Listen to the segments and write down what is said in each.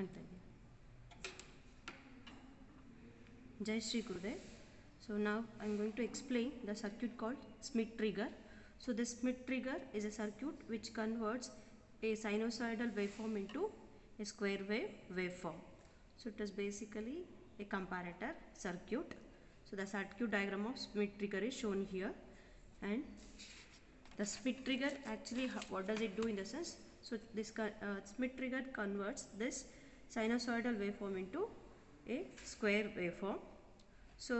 ಅಂತ ಇದೆ. Jai Shri Gurudev. So now I am going to explain the circuit called Schmitt trigger. So the Schmitt trigger is a circuit which converts a sinusoidal waveform into a square wave waveform. So it is basically a comparator circuit. So the circuit diagram of Schmitt trigger is shown here, and the Schmitt trigger actually, what does it do in the sense? So this Schmitt trigger converts this sinusoidal waveform into a square waveform. So,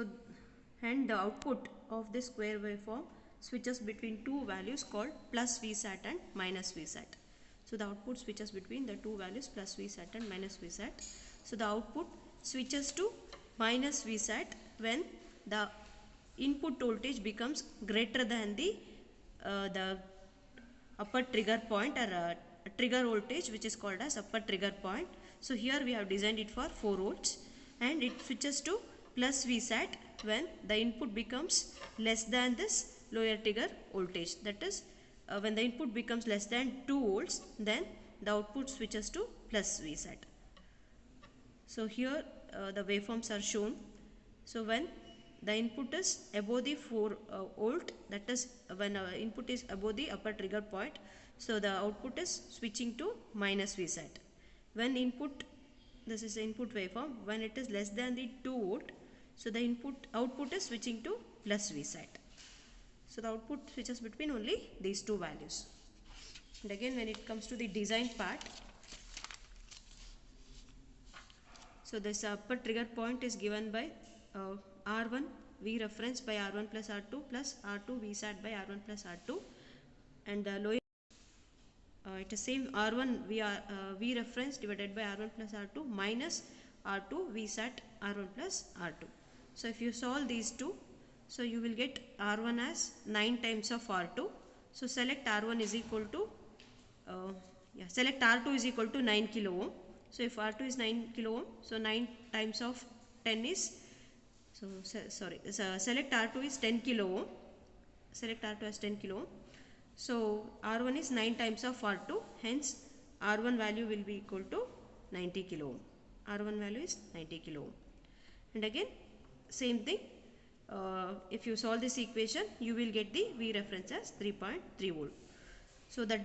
and the output of this square waveform switches between two values called plus Vsat and minus Vsat. So the output switches between the two values plus Vsat and minus Vsat. So the output switches to minus Vsat when the input voltage becomes greater than the upper trigger point, or trigger voltage, which is called as upper trigger point. So here we have designed it for 4 volts, and it switches to plus Vsat when the input becomes less than this lower trigger voltage. That is, when the input becomes less than 2 volts, then the output switches to plus Vsat. So here the waveforms are shown. So when the input is above the 4 volt, that is when input is above the upper trigger point, so the output is switching to minus Vsat. When input, this is the input waveform, when it is less than the 2 volt, so the output is switching to plus Vsat. So the output switches between only these two values. And again, when it comes to the design part, so this upper trigger point is given by R1 V reference by R1 plus R2 plus R2 Vsat by R1 plus R2, and the lower it is same R1 V reference divided by R1 plus R2 minus R2 Vsat R1 plus R2. So if you solve these two, so you will get R1 as 9 times of R2. So select R1 is equal to select R2 is equal to 9 kilo ohm. So if R2 is 9 kilo ohm, so 9 times of 10 is, select R2 is 10 kilo ohm. Select R2 as 10 kilo ohm. So R1 is 9 times of R2, hence R1 value will be equal to 90 kilo ohm. R1 value is 90 kilo ohm. And again, same thing, if you solve this equation, you will get the V reference as 3.3 volt. So the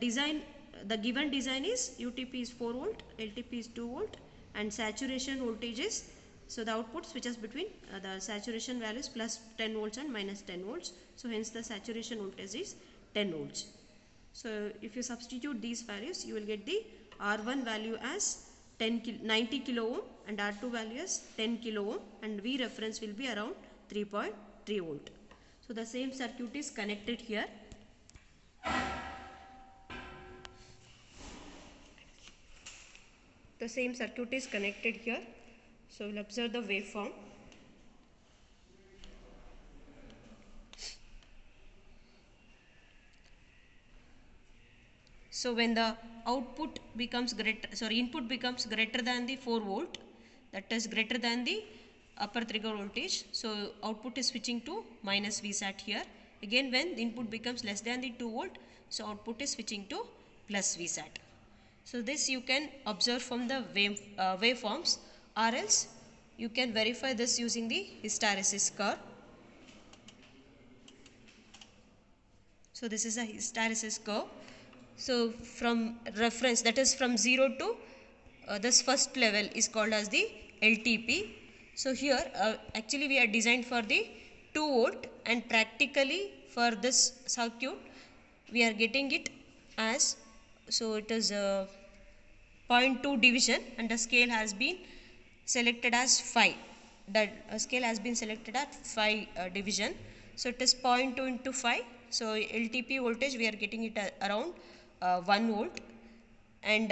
given design is UTP is 4 volt, LTP is 2 volt, and saturation voltage is, so the output switches between the saturation values plus 10 volts and minus 10 volts. So hence the saturation voltage is 10 volts. So if you substitute these values, you will get the R1 value as 90 kilo ohm and R2 value as 10 kilo ohm, and V reference will be around 3.3 volt. So the same circuit is connected here. The same circuit is connected here. So we'll observe the waveform. So when the input becomes greater than the 4 volt, that is greater than the upper trigger voltage, so output is switching to minus Vsat here. Again, when the input becomes less than the 2 volt, so output is switching to plus Vsat. So this you can observe from the waveforms, or else you can verify this using the hysteresis curve. So this is a hysteresis curve. So from reference, that is from 0 to this first level is called as the LTP. So here actually we are designed for the 2 volt, and practically for this circuit we are getting it as, so it is 0.2 division, and the scale has been selected as 5. The scale has been selected at 5 division. So it is 0.2 into 5. So LTP voltage we are getting it around 1 volt, and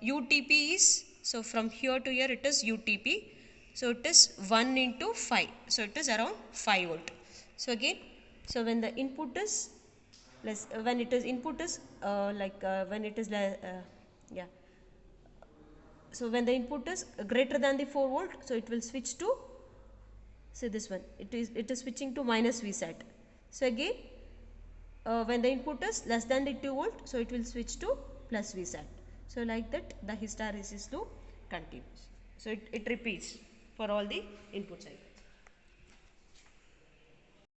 UTP is, so from here to here it is UTP. So it is 1 into 5. So it is around 5 volt. So again, so when the input is less, when it is input is when it is so when the input is greater than the 4 volt, so it will switch to, say this one, it is switching to minus Vsat. So again, when the input is less than the 2 volt, so it will switch to plus Vsat. So like that the hysteresis loop continues. So it repeats for all the input cycle.